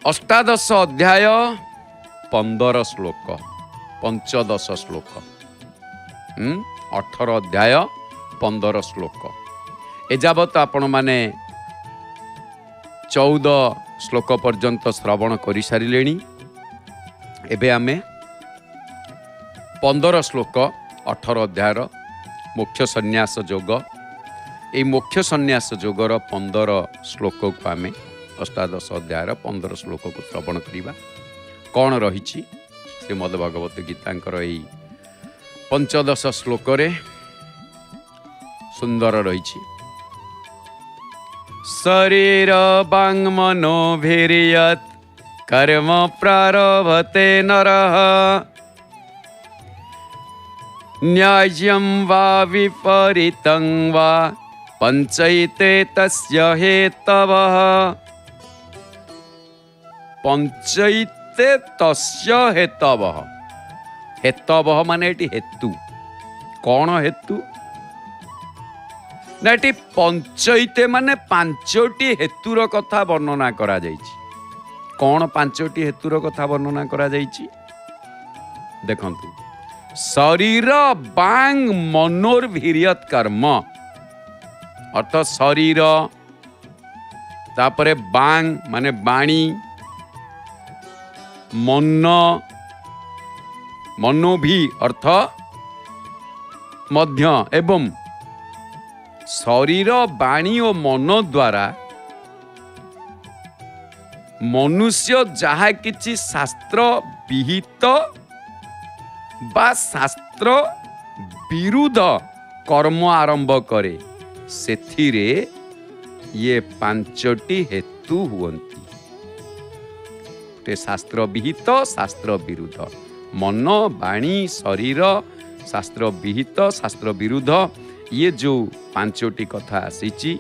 अष्टादश अध्याय 15 श्लोक 15 श्लोक 18 अध्याय 15 श्लोक एजावत आपण माने 14 श्लोक पर्यंत श्रवण कर सारे। एबे आमे 15 श्लोक 18 अध्यायर मोक्ष संन्यास योग ये मोक्ष संन्यास योगर 15 श्लोक को आमे अष्टादश अध्यायर 15 श्लोक को श्रवण करवा कौन रही श्रीमद् भगवत गीता यही 15 श्लोक रे सुंदर रही। शरीर वांग मनो वीर्यत् कर्म प्रारभते नरः न्याय्यं वा विपरीतं वा पंचैते तस्य हेतवः पंचैते तस्य हेतवः। हेतवः माने एटी हेतु कौन हेतु ना एटी पंचैते माने पांचटी हेतुर कथा वर्णना करा जायछि। कौन पांचटी हेतुर कथा वर्णना करा जायछि देखंतु। शरीर वांग मनोर्वीर्यत् कर्म अर्थ शरीर तापरे वांग माने वाणी मन मनो भी अर्थ मध्य एवं शरीर वाणी और मन द्वारा मनुष्य जहा किछि शास्त्र विहित बा शास्त्र विरुद्ध कर्म आरंभ करे सेथिरे ये पांचटी हेतु हुवंती। शास्त्र विहित शास्त्र विरुद्ध मन वाणी शरीर शास्त्र विहित शास्त्र विरुद्ध ये जो पांचटी कथा आसीची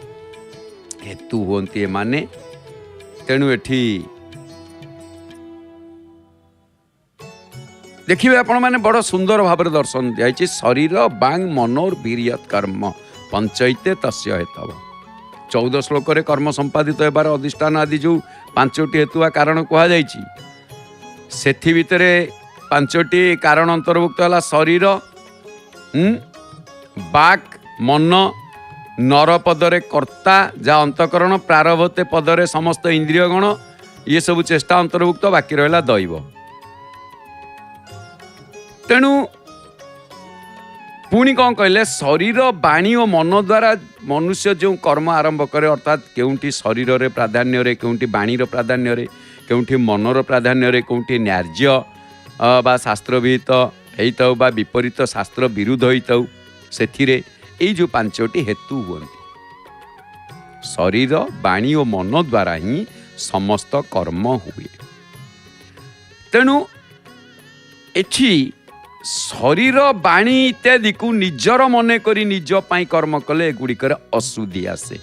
हेतु हुवंती माने। तेणु एठी देखिए आपण माने बड़ सुंदर भाव दर्शन दिया शरीर वांग मनोर्वीर्यत् कर्म पंचैते तस्य हेतव। 14 श्लोक रे कर्म संपादित हेबार अधिष्ठान आदि जो पांचटी हेतु कारण कहा जायछि सेथि भितरे पांचटी कारण अंतर्भुक्त होला शरीर वाक् मन नर पदरे कर्ता जा अंतकरण प्रारभते पदरे समस्त इंद्रिय गण ये सब चेष्टा अंतर्भुक्त बाकी रहा दैव। तेणु पुणी कौन कहले शरीर वाणी और मन द्वारा मनुष्य जो कर्म आरंभ करे अर्थात केउंठी शरीर रे प्राधान्य रे केउंठी वाणी रो प्राधान्य रे केउंठी मनर प्राधान्य रे केउंठी न्याय्य बा शास्त्र विहित हेइताउ बा विपरीत शास्त्र विरुद्ध हेइताउ सेथिरे एई जो पांचटी हेतु हुवंती। शरीर वाणी और मन द्वारा ही समस्त कर्म हुए। तेणु एठी शरीर वाणी इत्यादि को निजर मन करी निज पाई कर्म कले एगुड़िकर अशुद्धि आसे।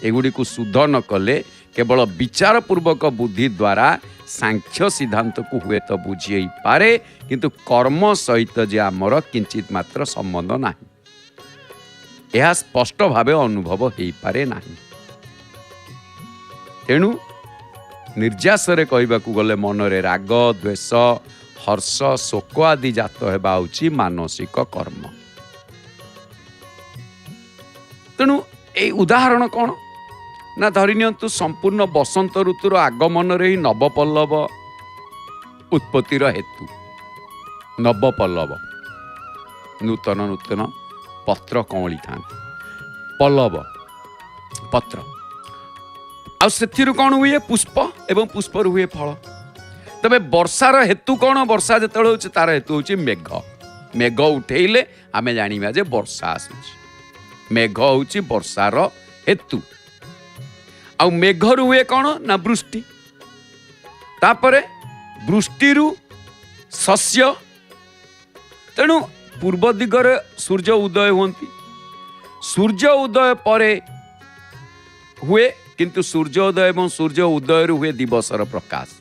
एगुड़ी को शुद्ध न कले केवल विचार पूर्वक बुद्धि द्वारा सांख्य सिद्धांत को हुए तो बुझी पारे किंतु कर्म सहित जे आमर किंचित मात्र संबंध नाही यह स्पष्ट भावे अनुभव हो पारे नाही। तेणु निर्जास रे कहबाकू गले मनरे राग द्वेष हर्ष शोक आदि जात हेबा होछि मानसिक कर्म। तेणु ए उदाहरण कौन ना धरिनियंतु संपूर्ण बसंत ऋतुर आगमन रे ही नवपल्लव उत्पत्तिर हेतु। नवपल्लव नूतन नूतन पत्र कौली था पल्लव पत्र आ सेथिरु कौन हुए पुष्प एवं पुष्प हुए फल। तबे वर्षार हेतु कौन वर्षा जो होछि तार हेतु होछि मेघ। मेघ उठेइले आमे जानिबा जे वर्षा आसुछि। मेघ होछि वर्षार हेतु। आ मेघरु हुए कौन ना वृष्टि तापरे वृष्टिरु शस्य। तेणु पूर्व दिगरे सूर्य उदय हुंती सूर्य उदय परे हुए किंतु सूर्योदय एवं सूर्य उदय हुए दिवसर प्रकाश।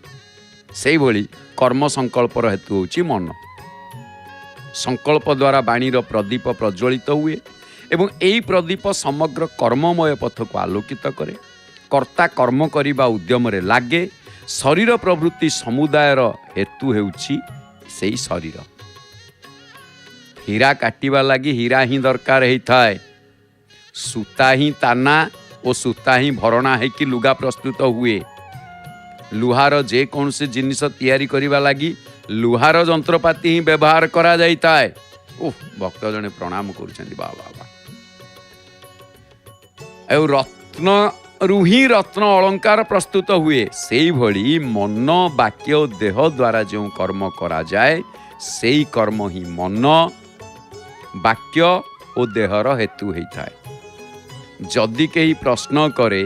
से भली कर्म संकल्पर हेतु होछि मन। संकल्प द्वारा वाणीर प्रदीप प्रज्वलित हुए एवं यही प्रदीप समग्र कर्ममय पथ को आलोकित करे। कर्ता कर्म करने उद्यम लगे शरीर प्रवृत्ति समुदायर हेतु हेउछि सेई शरीर। हीरा काटिबा लगी हीरा ही दरकार होता, सूता ही ताना और सूता ही भरणा है कि लुगा प्रस्तुत हुए। लुहार जे कौन से जिनिस तैयारी करिबा लगी लुहार जंत्रपाति ही व्यवहार करा जाइता है। ओह भक्त जने प्रणाम करुछंती बाबा बाबा। रत्न रुही रत्न अलंकार प्रस्तुत हुए। सेई भली मन वाक्य देह द्वारा जो कर्म करा जाए सेई कर्म ही मन वाक्य और देहर हेतु होता है। जदि कहीं प्रश्न करे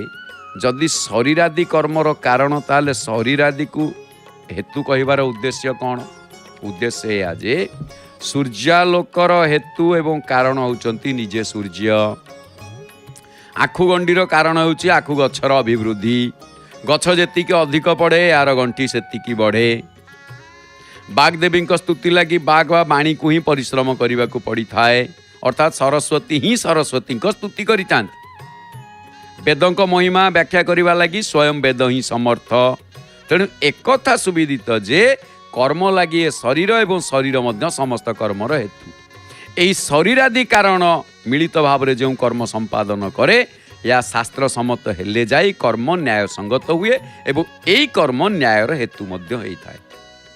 जदि शरीरादि कर्मर कारण ताले शरीरादि को हेतु कहिबार उद्देश्य कौन? उद्देश्य यह जे सूर्यालोकर हेतु एवं कारण होउचंती निजे सूर्य। आखु गंडीर कारण होउची आखु गछर अभिवृद्धि। गछ जेतिकी अधिक पड़े यार गंटी सेतिकी बढ़े। बागदेवी स्तुति लगी बाग वा बाणी को ही परिश्रम करने को पड़ी थाए, अर्थात सरस्वती ही सरस्वती स्तुति करितांत। वेदों महिमा व्याख्या करने लगी स्वयं वेद ही समर्थ। तेणु एक कथा सुविदित जे कर्म लगी शरीर एवं शरीर मध्य समस्त कर्मर हेतु। यही शरीरादि कारण मिलित भाव में जो कर्म संपादन करे या शास्त्र सम्मत हेले जाई कर्म न्याय संगत हुए एवं यही कर्म न्यायर हेतु मध्य होता है।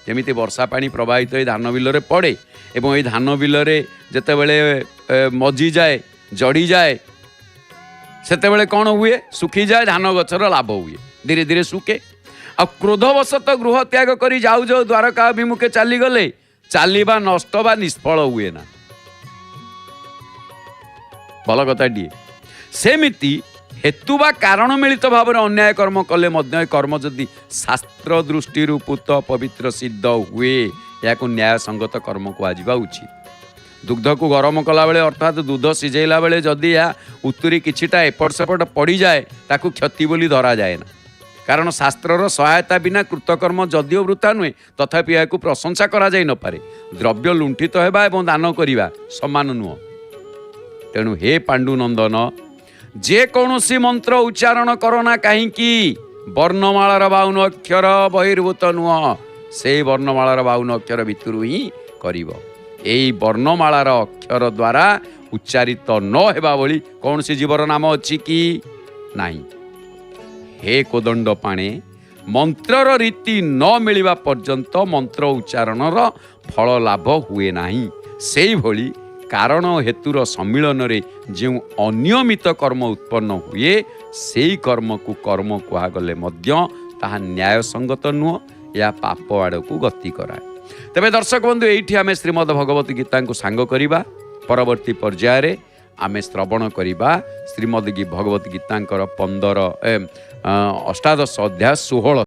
जमिति वर्षा पानी प्रवाहित हो धान बिल पड़े एवं ये धान बिल जितेबले मजी जाए जड़ी जाए सेतेबले कौन हुए सुखी जाए धान गछर लाभ हुए धीरे धीरे सुखे। आ क्रोधवशत गृह त्याग करी जाऊ जाऊ द्वारका अभिमुखे चली गले चलवा नष्ट बा निष्फल हुए ना। भल कथाटिए सेमिति हेतु बा कारण मिलित भाव में अन्याय कर्म कले मध्य कर्म जदि शास्त्र दृष्टि पूत पवित्र सिद्ध हुए या न्याय संगत कर्म कहुआ उचित। दुग्ध को गरम कला बेले अर्थात दूध सिझेला बेले जदि या उत्तरी किछिटा एपट सेपट पड़ी जाए ताकू क्षति बोली धरा जाए ना, कारण शास्त्रर सहायता बिना कृतकर्म जदिओ वृथा नुहे तथापि या प्रशंसा करा जाई न पारे। द्रव्य लुंठित हेबा एवं दान करिबा समान नुह। तेणु हे पांडुनंदन जे कौनसी मंत्र उच्चारण करना कहीं वर्णमालार 52 अक्षर बहिर्भूत नुह से वर्णमालार 52 अक्षर भितर ही करिब। एई वर्णमालार अक्षर द्वारा उच्चारित न हेबा भली कौन सी जीवर नाम अछि कि नाही। हे कोदंड पाणे मंत्रर रीति न मिलिबा पर्यंत मंत्र उच्चारणर फल लाभ हुए नाही। सेई भली कारण हेतुर सम्मिलन रे जो अनियमित कर्म उत्पन्न हुए सेई कर्म को कर्म कुहागले मध्य ताहा न्याय संगत नुह या पाप आड़ को गति कराए। तेबे दर्शक बंधु एठी आमे श्रीमद् भगवत गीता को सांग करिबा। परवर्ती पर्याय रे आमे श्रवण करिबा श्रीमद् भगवत गीता 15 अष्टादश अध्याय 16।